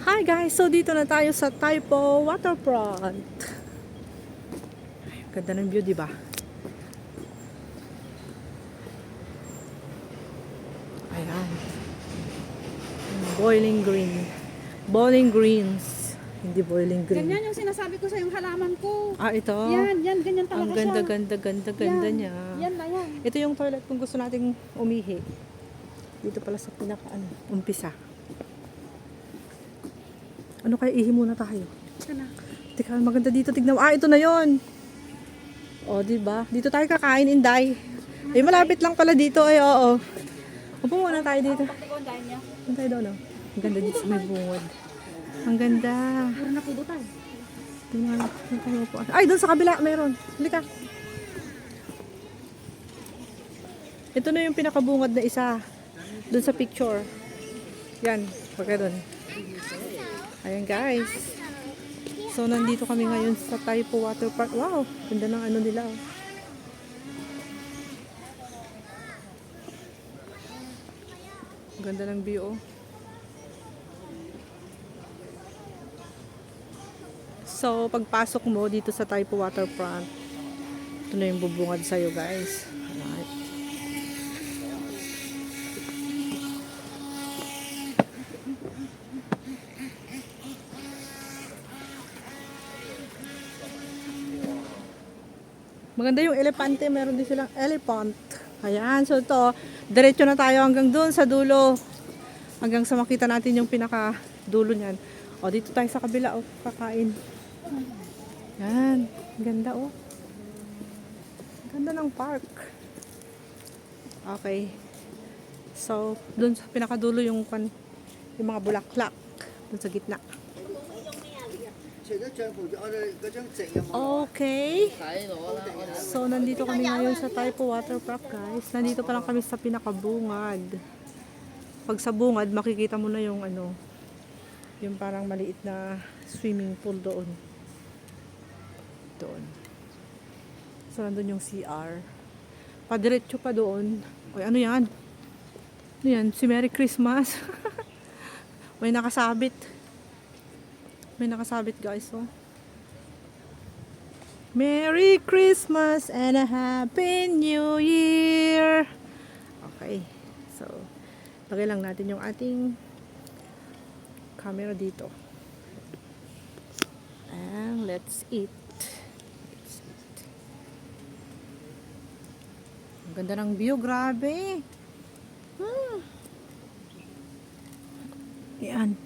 Hi guys! So dito na tayo sa Taipo Waterfront. Ganda ng view, di ba? Ayan. Boiling green. Boiling greens. Hindi boiling green. Ganyan yung sinasabi ko sa yung halaman ko. Ah, ito? Yan, ganyan talaga Ang ganda, siya. ganda Yan, niya. Yan na yan. Ito yung toilet kung gusto nating umihi. Dito pala sa umpisa. Ano kaya ihi muna tayo? Kana. Teka, maganda dito. Tignan mo. Ah, ito na yon. O, diba? Dito tayo kakain, Inday. Eh, malapit lang pala dito. Ay, oo. Upo muna tayo dito. Pagtikon dahil niya. Saan tayo doon, oh? Ang ganda dito sa may bungod. Ang ganda. Puro na pudutan. Tingnan mo. Saan tayo upo? Ay, doon sa kabila. Meron. Halika. Ito na yung pinakabungad na isa. Doon sa picture. Yan. Pagka doon. Ayan, guys. So, nandito kami ngayon sa Taipo Water Park. Wow! Ganda ng ano nila, oh. Ganda ng view, oh. So, pagpasok mo dito sa Taipo Waterfront, ito na yung bubungad sa'yo, guys. Alright. Maganda yung elepante, meron din silang elephant. Ayan, so ito, diretso na tayo hanggang doon sa dulo. Hanggang sa makita natin yung pinaka dulo niyan. O, dito tayo sa kabila, o, kakain. Yan, ganda, o. Ganda ng park. Okay. So, doon sa pinakadulo yung mga bulaklak. Doon sa gitna. Okay. So, nandito kami ngayon sa Taipo Water Park, guys. Nandito pa lang kami sa pinakabungad. Pag sa bungad, makikita mo na yung ano, yung parang maliit na swimming pool doon. Doon. So, nandun yung CR. Padiretso pa doon. Oy, ano yan? Ano yan? Si Merry Christmas. May nakasabit. May nakasabit, guys, oh. Merry Christmas and a Happy New Year. Okay. So, lagay lang natin yung ating camera dito. And let's eat. Ang ganda ng view, grabe. Yan.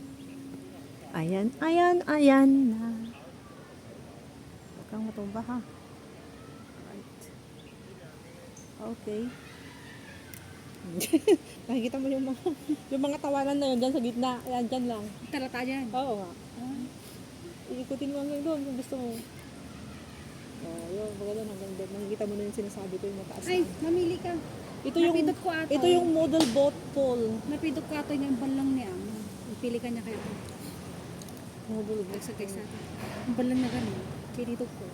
Ayan, ayan na. Huwag kang matumba, ha. Right. Okay. Nakikita mo yung mga tawanan na yun dyan sa gitna. Ayan, dyan lang. Talata yan. Oo nga. Iikutin mo hanggang doon kung gusto mo. Yun, baga doon hanggang doon. Nakikita mo na yung sinasabi ko yung mataas. Ay, mamili ka. Napindot ko ato. Ito yung model boat pool. Napindot ko ato yung balang niya. Pili ka niya kayo. Model boat. Nagsagay sa atin. Ang balang na gano'n. Pinindot ko.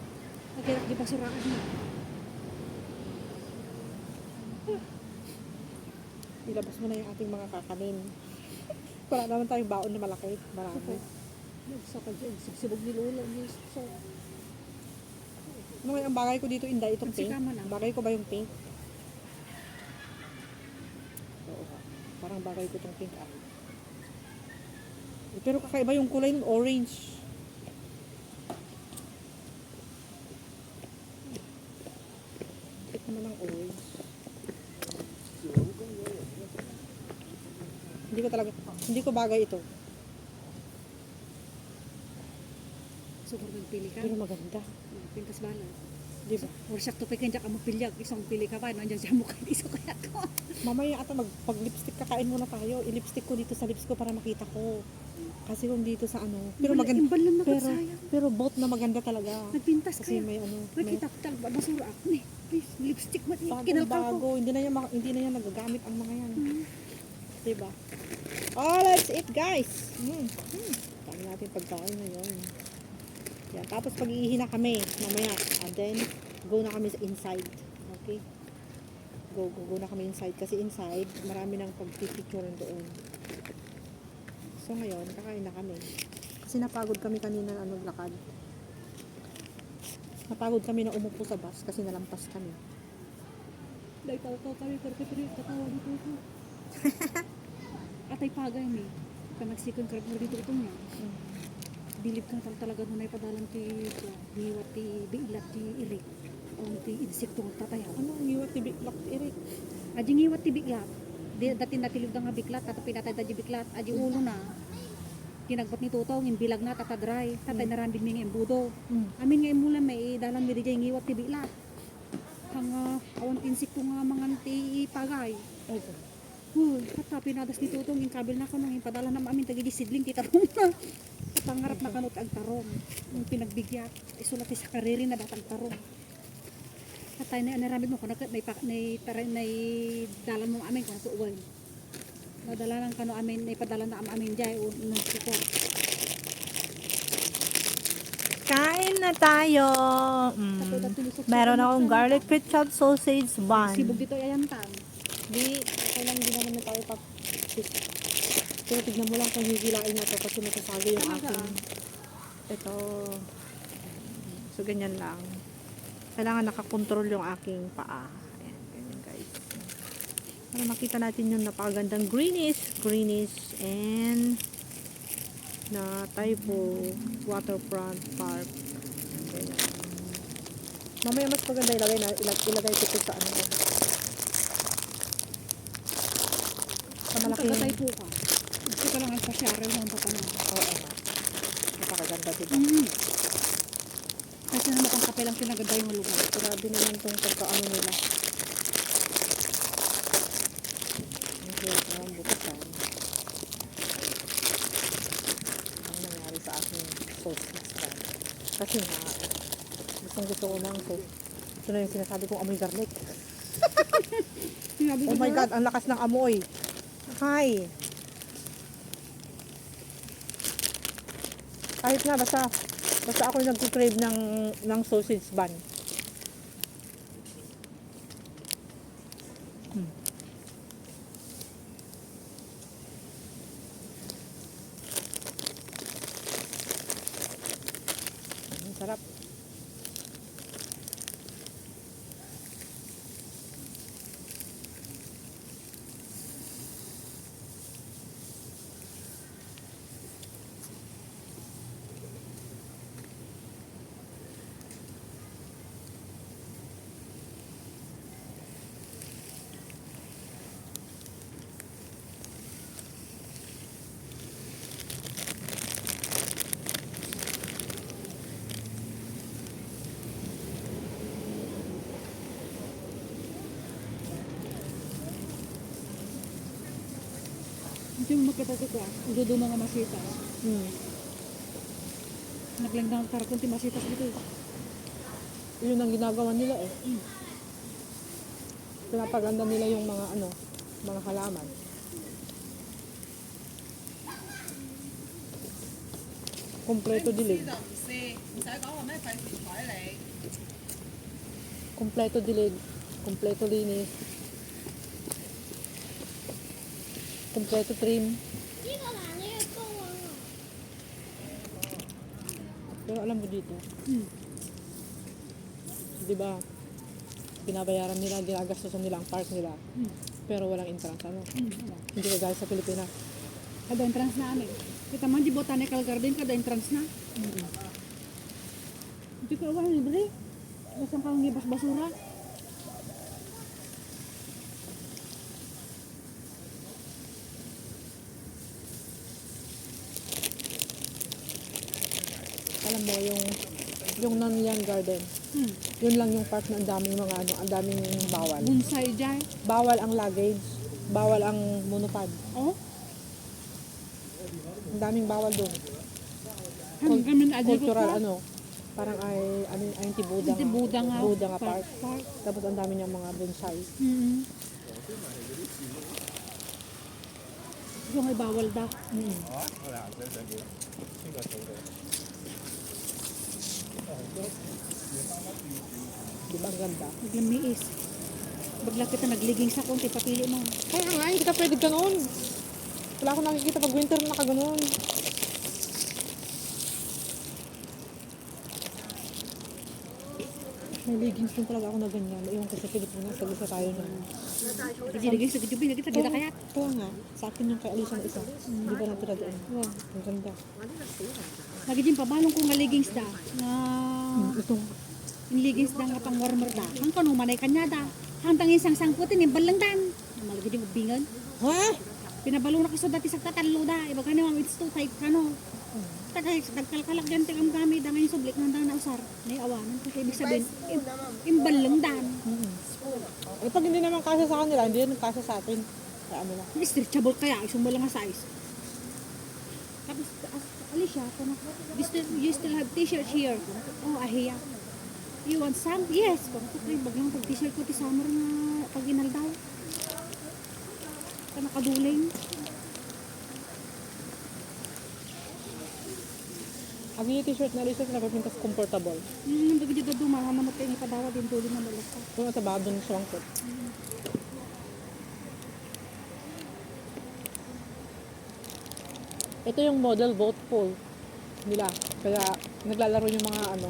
Nagkirak di basuraan mo. Ilabas mo na yung ating mga kakanin. Wala naman tayong baon na malaki. Marami. Nagsaka dyan. Sigsibog ni Lola. So, Ano ang bagay ko dito, Inday? Itong pink? Nagsika mo na. Bagay ko ba yung pink? Oo. Parang bagay ko itong pink. Pero kakaiba yung kulay ng orange. Pink naman ng orange. Hindi ko bagay ito. siguro nagpili ka. Pero maganda. Pintas bala. Di ba? Or siya to kaya ka mapilyag. Isang pili ka pa. Nandiyan siya mukha. Iso kaya ko. Mamaya ata pag-lipstick kakain muna tayo. I-lipstick ko dito sa lips ko para makita ko. Kasi kung dito sa ano. Pero maganda. Imbalan na Pero, sayang. pero both na maganda talaga. Nagpintas Kasi kaya. may ano. Nakita ko talaga. Basura ako. Please, lipstick mo. Bagong Kinalkal ko. bago. Hindi na yan nagagamit ang mga yan. Diba? Oh, let's eat, guys. Dami natin pagkain ngayon. Yan. Tapos pag-iihi na kami mamaya. And then, go na kami sa inside. Okay? Go na kami inside. Kasi inside, marami nang pagpipicturean doon. So ngayon, kakain na kami. Kasi napagod kami kanina na naglakad. Napagod kami na umupo sa bus kasi nalampas kami. Dahil tao kami, pero katawa dito ito. Atay pagay ni. Kanagsikon karag mo dito ito niya. Bilib ka talaga nung naipadalang ti niwat ti biilat ti irik. O ti insekto ang tataya. Ano ang iwat tibik lak Eric? Aji ngiwat ti biklat. Dati natilog na nga biklat, tato pinatay da di biklat. Aji ulo na. Tinagbat ni Tutong, imbilag na tatadray. Tatay narambin mi nga imbudo. Amin nga imulan may dalan mi di jay ngiwat ti biklat. Hang awan insekto nga mga ti pagay. Kata pinadas ni Tutong yung kabil na ko nung ipadala na amin tagi di sidling ti tarong na. Kapangarap na kanot ang tarong. Yung pinagbigyat, isulat ti sa kariri na datang tarong. Katay na naramid mo ko na dalan mo amin kung tuwag. Nadala lang kano amin, naipadala na amin jay o nung support. Kain na tayo. Meron akong garlic ketchup sausage bun. Sibog dito ayantan. Di, kailang di naman na tayo pag... Pero tignan mo lang kung hihilain na to kasi masasabi yung Talaga? aking... Ito. So, ganyan lang. Kailangan nakakontrol yung aking paa. Ayan, ganyan guys. Para makita natin yung napakagandang greenish, and na Taipo Waterfront Park. Ganyan. Mamaya mas maganda ilagay ko sa ano. Sa malaking... Tagatay po ka. Gusto ka lang ang pasyara mo ang patanong. Oo. Napakaganda diba? Kasi naman ang kape lang pinaganda yung lugar. Grabe naman tong pagkaano nila. Ang hirap naman buksan. Ang nangyari sa aking sausage pan. Kasi nga, gusto ko ng sauce. Ito na yung sinasabi kong amoy garlic. Sinabi Oh ko my na, God, ang lakas ng amoy. Hi. Kahit nga, basta ako yung nagkukrave ng sausage bun. Ang sarap. hindi mo makita ko ka. Udo mga masitas. Naglanggang tarakon ti masitas dito. Yun ang ginagawa nila eh. Pinapaganda nila yung mga mga halaman. Kompleto dilig. Kompleto dilig. Kompleto linis. Kompleto trim. Pero alam mo dito, di ba, binabayaran nila, ginagastosan nila ang park nila. Pero walang entrance, Wala. Hindi ka gaya sa Pilipinas. Kada entrance na amin. Kita man di botanical garden, kada entrance na. Hindi ka wala libre. Basta kang ngibas basura. Alam mo, yung Nanyang Garden, yun lang yung park na ang daming mga ang daming bawal. Bonsai dyan. Bawal ang luggage, bawal ang monopod. Oh, Ang daming bawal doon. hanggang kami na Cultural parang ay Tibuda Tibuda nga. Buda nga park. Tapos ang dami niyang mga bonsai. Yung ay bawal daw. Di ba ang ganda? Naglamiis. Bagla kita nagliging sa konti, papili mo. Kaya nga, hindi ka pwede ganoon. Wala akong nakikita pag winter na nakaganon. May leggings din talaga ako na ganyan. Ewan ko sa Pilipinas, sa tayo na. Hindi lagi sa gabi na kita kita kaya. Oo nga. Sa akin yung kay Alicia na isa. Hindi ba natira doon? Wow. Ang ganda. Lagi din pabalong ko nga leggings da. Na Itong yung leggings da nga pang warmer da. Hang kanu manay kanya da. Hangtang isang sangkutin yung balang dan. Malagi din ubingan. ha? Pinabalo na kaso dati sa tatalo da. Iba ka naman it's too tight kano. Tagay nagkalkalak dyan tingam kami da ngayon sublik nang na usar. Nay awanan kasi ibig sabihin imbalang dan. Eh pag hindi naman kasya sa kanila, hindi yan kasya sa atin. Kaya ano lang. Stretchable kaya isang lang nga size. Tapos Alicia, you still have t-shirt here. Oh, ahiya. You want some? Yes. Kung kaya baglang pag t-shirt ko ti summer nga pag inaldaw. Ka nakaduling. Ang yung t-shirt na Alicia, pinapapintas comfortable. Bagay dito dumahan na matay ni padawa din tuloy na malasa. Kung sa baba doon sa wangkot. Ito yung model boat pool nila. Kaya naglalaro yung mga ano.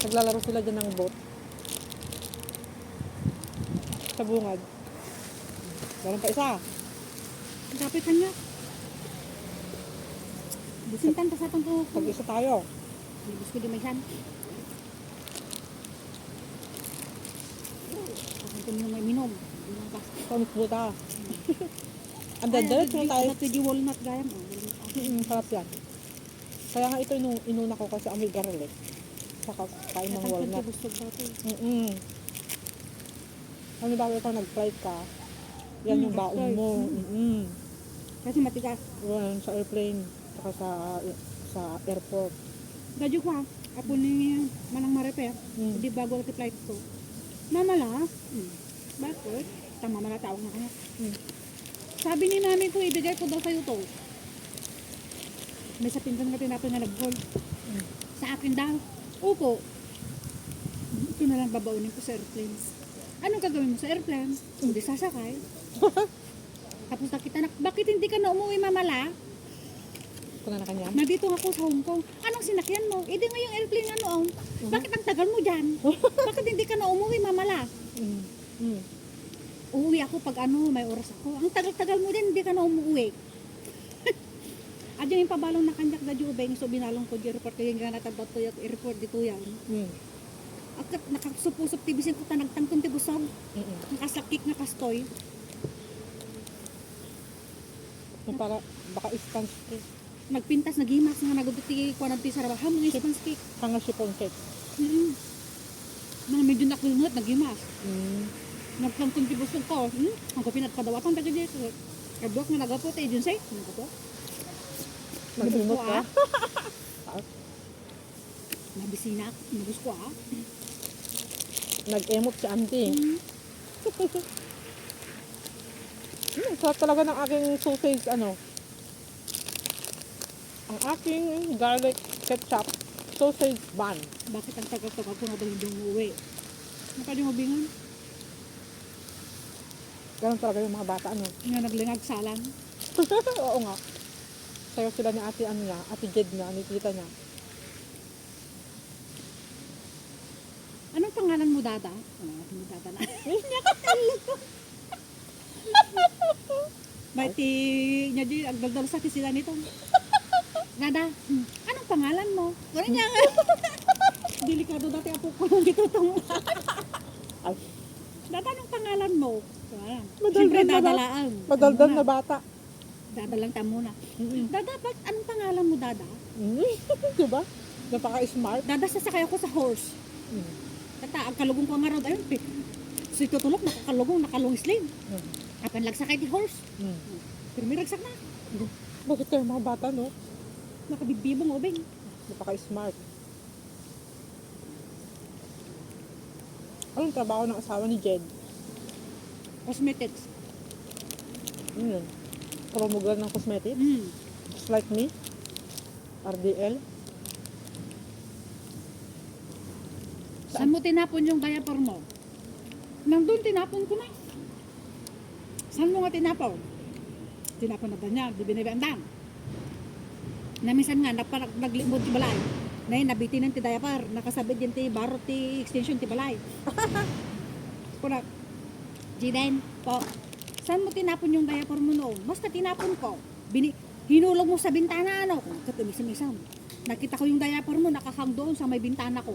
Naglalaro sila dyan ng boat. Sa bungad. Meron pa isa. Dapat kanya. Busintan ta sa itong tuhok. Pag-isa tayo. Libus ko di may san. Kung yung may minom. Pamit buta. Ang dadalit mo tayo. Ito di walnut gayam. Sarap yan. Kaya nga ito inuna ko kasi amoy garlic. Saka kain ng walnut. Gusto ba ito? Ano ba ito nag-flight ka? Yan yung baon mo. Kasi matigas. Yan, sa airplane. Saka sa airport. Gadyo ko ha. Apo ni manang ma-repair. Di bago ang flight ko. Mamala. Bakit? Tama mala tawag na kanya. Sabi ni namin ko ibigay ko daw sa'yo to. May sa pinsan nga tinapon nga nag-hold. Sa akin daw. Opo. Ito na lang babaunin ko sa airplane. Anong gagawin mo sa airplane? Hindi sasakay. Tapos nakita na, bakit hindi ka na umuwi mamala? Ito na kanya. Nandito ako sa Hong Kong. Anong sinakyan mo? Eh di nga yung airplane nga noon. Bakit ang tagal mo dyan? Bakit hindi ka na umuwi mamala? Uuwi ako pag ano, may oras ako. Ang tagal-tagal mo din, hindi ka na umuwi. Adyo yung pabalong na kanyak na jubeng, so binalong ko di report kayo nga natagbat ko yung report dito yan. Akat nakasupusup tibisin ko tanagtang kong tibusog. Nakasakik na kastoy. Para baka ispan cake. Nagpintas, nagimas nga naguduti ko ng tisara ba? Mga ispan cake. Hanga chiffon cake. Mga medyo nakulungot, nagimas. Nagtangkong tibusog ko. Ang ko pinatpadawatan taga dito. Kabok nga nagapot eh, dun say. Nagapot. Nag-imot ka? Nabisina, nabus ko ah. Nag-emot si auntie. Sarap talaga ng aking sausage, ano. Ang aking garlic ketchup sausage bun. Bakit ang tagal-tagal ko na daling umuwi? Nakali mo bingon? Ganun talaga yung mga bata, ano. Nga naglingag salang. Oo nga. Sayo sila ni ate, ano niya, ate Jed niya, ni tita niya. Anong pangalan mo, Dada? Ano Dada na? Mati niya di ang daldal sa sila nito. Dada, anong pangalan mo? Wala niya. Delikado dati apo ko nung ditutong. Ay, Dada, anong pangalan mo? Madaldal Siyempre, na, no? dadalaan. madaldal na bata. Dada lang tamo na. Dada, ba't anong pangalan mo, Dada? Diba? Napaka-smart. Dada, sasakay ako sa horse. Tata, ang kalugong ko nga raw, ayun, so itutulok, nakalugong sling. Kapan lagsakay di horse. Pero may ragsak na. Bakit kayo mga bata, no? Nakabibbibong obeng. Napaka-smart. Anong trabaho ng asawa ni Jed? Cosmetics. Ano yun? Promogal ng cosmetics? Just like me? RDL? Saan mo tinapon yung diaper mo? Nandun tinapon ko na. Saan mo nga tinapon? tinapon na ba niya, di binibendang. Na minsan nga, naglimod ti balay. Na yun, nabiti ng ti diaper, nakasabit din ti barot ti extension ti balay. Kuna, Jiden, po, saan mo tinapon yung diaper mo noon? Basta tinapon ko. Hinulog mo sa bintana, ano? Katumisam-isam. Nakita ko yung diaper mo, nakahang doon sa may bintana ko.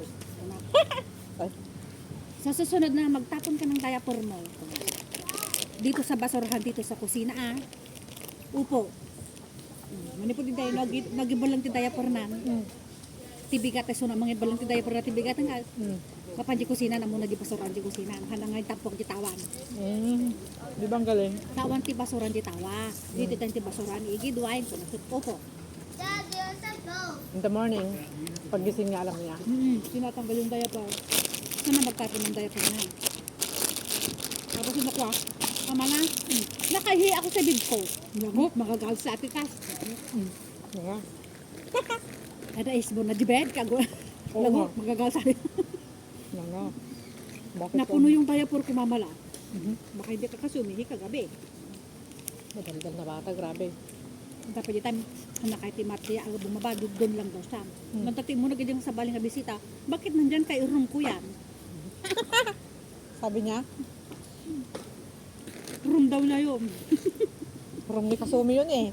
Sa susunod na magtapon ka ng diaper mo, dito sa basurahan, dito sa kusina, ah. Upo. Manipod din tayo, nagibalang ti diaper na. Tibigat ay suna, mga ibalang ti diaper na tibigat nga. Kapan di kusina na muna di basuran di kusina. Hanang ngay tapok di tawan. Di ba ang galing? Tawan ti basuran di tawa. Dito tayo ti basuran. Igi duwain ko. Upo. In the morning, pagising niya alam niya. Sinatanggal yung diaper. Sana magtapon ng diaper na. Tapos yung nakwa. Tama na. Nakahihi ako sa bib ko. Naku, magagal sa atitas. Nga. Ada isbo na di bed. Kago. Oo Lagu, nga. magagal sa Nga. Bakit napuno yung diaper ko mamala. Baka hindi ka kasumihi kagabi. Madaldal na bata, grabe. Dapat yung time, nakay ti Matya, ang bumaba, doon lang daw siya. Nantati mo na ganyan sa baling nga bisita, bakit nandyan kay room ko yan? Sabi niya, Room daw na yun. parang may kasumi yun eh.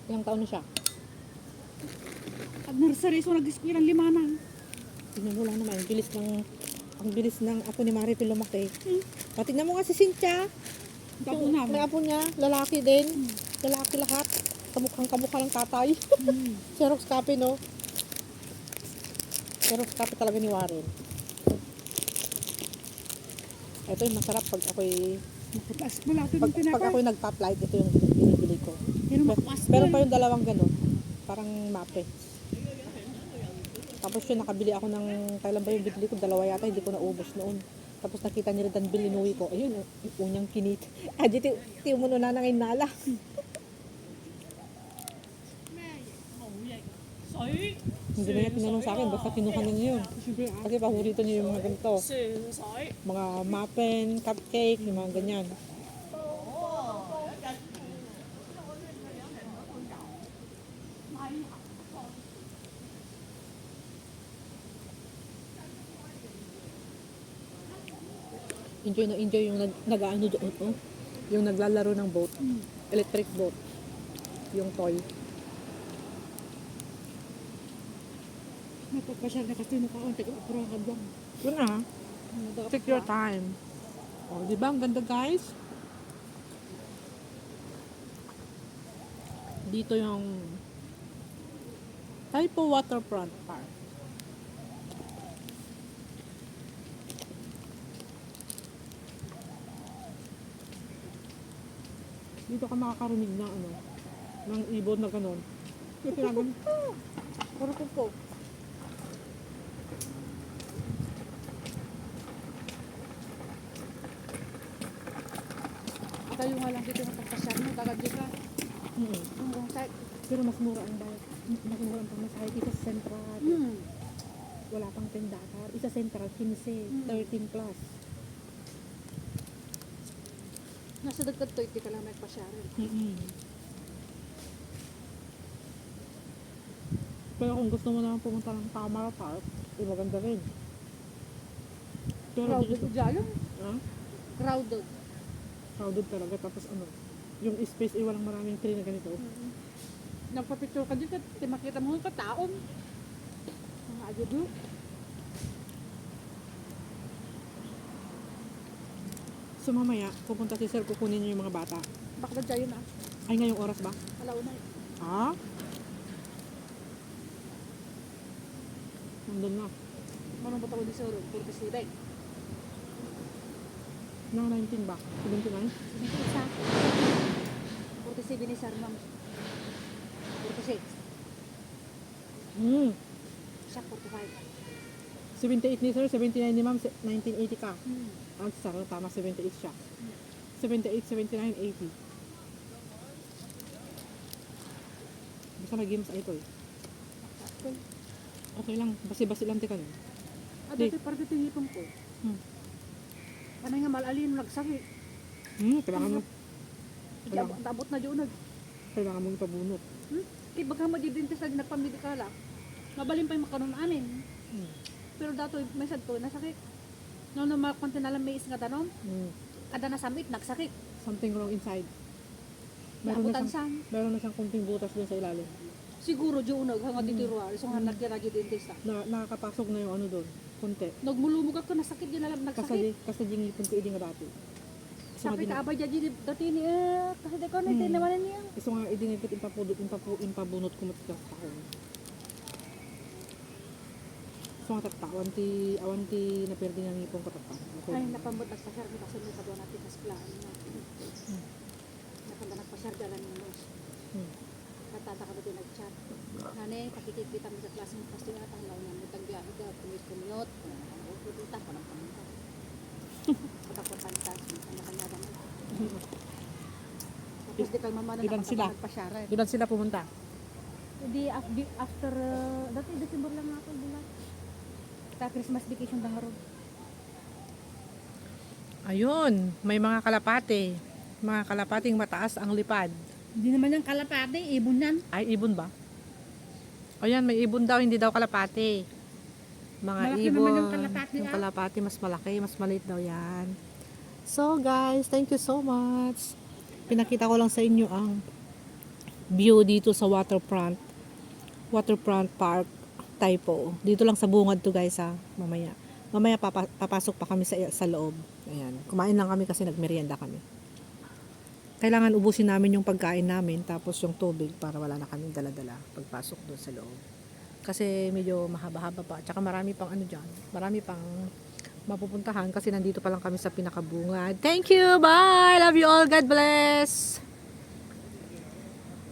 Ilang taon na siya? At nursery, so nag-school ng limanan. Tingnan mo lang naman, ang bilis ng apo ni Maripil lumaki. Patignan mo nga si Cynthia. Apo Yung namin. may apo niya, lalaki din. Lalaki lahat. Kamukhang ng tatay. Xerox copy, no? Xerox copy talaga ni Warren. Ito yung masarap pag ako'y Makapas mo lang ito pag, ng pag tinapay. ako'y nag-top-light, ito yung binibili ko. Pero makapas mo. Meron pa yung dalawang ganun. Parang mape. Tapos yun, nakabili ako ng, kailan ba yung bibili ko? Dalawa yata, hindi ko naubos noon. Tapos nakita ni Redan Bilinuwi ko, ayun, yung unyang kinit. Adi, ti mo na nang inala. Hindi na niya tinanong sa akin, basta kinuha na niya yun. Kasi paborito niya yung mga ganito. Mga muffin, cupcake, yung mga ganyan. Enjoy na enjoy yung nag-ano doon, oh. Yung naglalaro ng boat. Electric boat. Yung toy. Napagpasyal na kasi nakaon, taga-upro ka doon. Yun na. Take your time. Oh, di ba? Ang ganda, guys. Dito yung Taipo Waterfront Park. Dito ka makakarinig na ano, ng ibon na ganon. Yung tinagan, puro po. Tayo nga lang dito napagpasyal mo, gagagyo ka. Hanggang sa... Pero mas mura ang bayad. Mas mura ang pamasahe dito sa Central. Wala pang tendakar. Isa Central, 15, 13 plus. Nasa dagdag to, hindi ka lang nagpasyal. Pero kung gusto mo naman pumunta ng Tamara Park, maganda rin. Pero Crowded dito, dyan. ha? Crowded. Crowded talaga. Tapos ano, yung space ay walang maraming tree na ganito. Nagpa-picture ka dyan, makita mo ka taon. Mga adudo. So mamaya, pupunta si Sir, kukunin niyo yung mga bata. Bakit dyan yun ah? Ay, ngayong oras ba? Alaw na eh. Ha? Nandun na. Manong ba't ako di Soro? 47. Nang 19 ba? 79? Isa. 47 ni Sir Ma'am. 46. Siya 45. 78 ni Sir, 79 ni Ma'am, 1980 ka. Ang Sir, tama, 78 siya. 78, 79, 80. Basta may games ay ito eh. Okay lang, basi-basi lang tika nun. Dati para dito yung ipon ko. Hmm. Panay nga malalin, nagsakit. Kailangan mo, Abot na dyan. kailangan mo ipabunot. Kaya baka madidintis na nagpamedikala. Mabalin pa yung makanon amin. Pero dato, may sad to, nasakit. Noon na makunti na lang may is nga tanong, kada nasamit, nagsakit. Something wrong inside. Naabutan saan. Meron na siyang kunting butas doon sa ilalim. Siguro dyan unag, hanga dito ruwa. So nga nagkiragyo dentist na. Nakakapasok na yung ano doon, kunti. Nagmulumog ako, nasakit yun na lang, nagsakit. Kasi yung ngipon ko hindi nga dati. Sakit ka abay dyan dati ni kasi di ko na tinawanan niya. Iso nga idinipit impabunot ko matigas ako. So nga tatta, awanti na perdi nga ngipon ko tatta. Ay, napambot nagpasyar ko kasi may kabuan natin sa sklaan. Napanda nagpasyar galan mo. Katata ka ba din nag-chat. Nane, pakikikita mo sa klase mo kasi at ang law na tagla ida, kumit-kumyot. Pupunta ko ng pamunta. Patapuntan mo sa kanya naman. Tapos di kayo mamana Ilan sila? nagpasyara. Ilan sila pumunta? Di after, dati December lang ako bulan. Sa Christmas vacation lang ron. Ayun, may mga kalapate. Mga kalapating mataas ang lipad. Hindi naman yung kalapate, ibon yan. Ay, ibon ba? Ayan, may ibon daw, hindi daw kalapate. Mga Malaki ibon. naman yung kalapate, Yung ah. kalapate, mas malaki, mas maliit daw yan. So guys, thank you so much. Pinakita ko lang sa inyo ang view dito sa Waterfront Park, Taipo. Dito lang sa bungad to guys ha, mamaya. Mamaya papasok pa kami sa loob. Ayan, kumain lang kami kasi nagmerienda kami. Kailangan ubusin namin yung pagkain namin tapos yung tubig para wala na kaming dala-dala pagpasok doon sa loob. Kasi medyo mahaba-haba pa. Tsaka marami pang ano dyan. Marami pang mapupuntahan kasi nandito pa lang kami sa pinakabungad. Thank you! Bye! Love you all! God bless!